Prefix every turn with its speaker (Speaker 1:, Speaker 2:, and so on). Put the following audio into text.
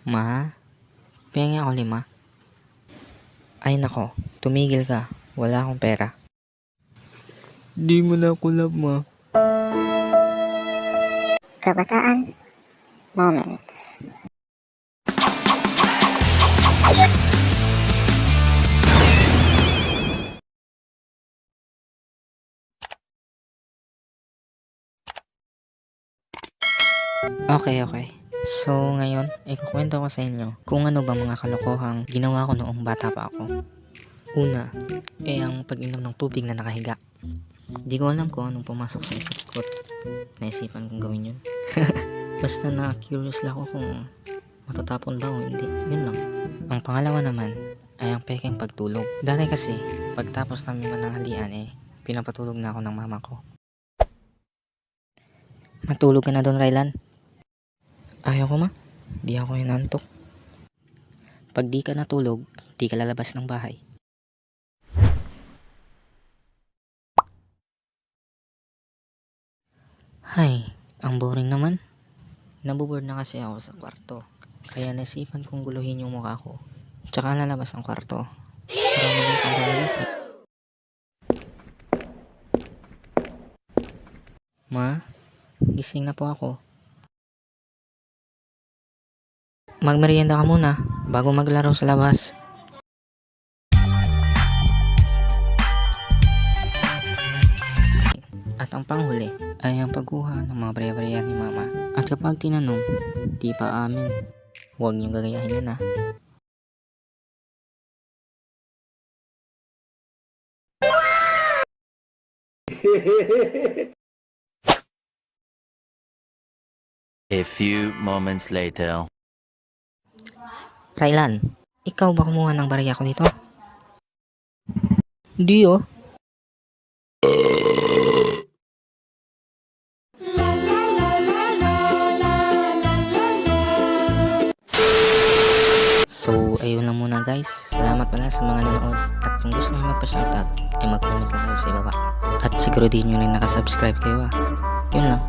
Speaker 1: Ma, pengi ako 5. Ay nako, tumigil ka. Wala akong pera. Di mo na ako love, ma.
Speaker 2: Kabataan Moments.
Speaker 1: Okay. So, ngayon, ikukwento ko sa inyo kung ano ba mga kalokohang ginawa ko noong bata pa ako. Una, ang pag-inom ng tubig na nakahiga. Di ko alam kung anong pumasok sa isip ko. Naisipan kong gawin yun. Basta na-curious lang ako kung matatapon ba o hindi. Yun lang. Ang pangalawa naman ay ang pekeng pagtulog. Dati kasi, pagtapos namin mananghalian pinapatulog na ako ng mama ko. Matulog ka na doon, Rylan? Ayaw ko, ma. Di ako inantok. Pag di ka natulog, di ka lalabas ng bahay. Hay, ang boring naman. Naboboard na kasi ako sa kwarto. Kaya naisipan kong guluhin yung mukha ko. Tsaka lalabas ng kwarto. Para maging pang-release Ma, gising na po ako. Magmerienda ka muna bago maglaro sa labas. At ang panghuli ay ang pagkuha ng mga barya-barya ni mama. At kapag tinanong, di pa amin. Huwag niyong gagayahin yan, ah.
Speaker 3: A few moments later.
Speaker 1: Rylan, ikaw ba kumuha ng barya ko dito? Di, oh. So, ayun lang muna guys. Salamat pala sa mga nanood. At kung gusto nyo magpa-shoutout, ay mag-comment lang kayo sa ibaba. At siguro din nyo na nakasubscribe kayo, ah. Yun lang.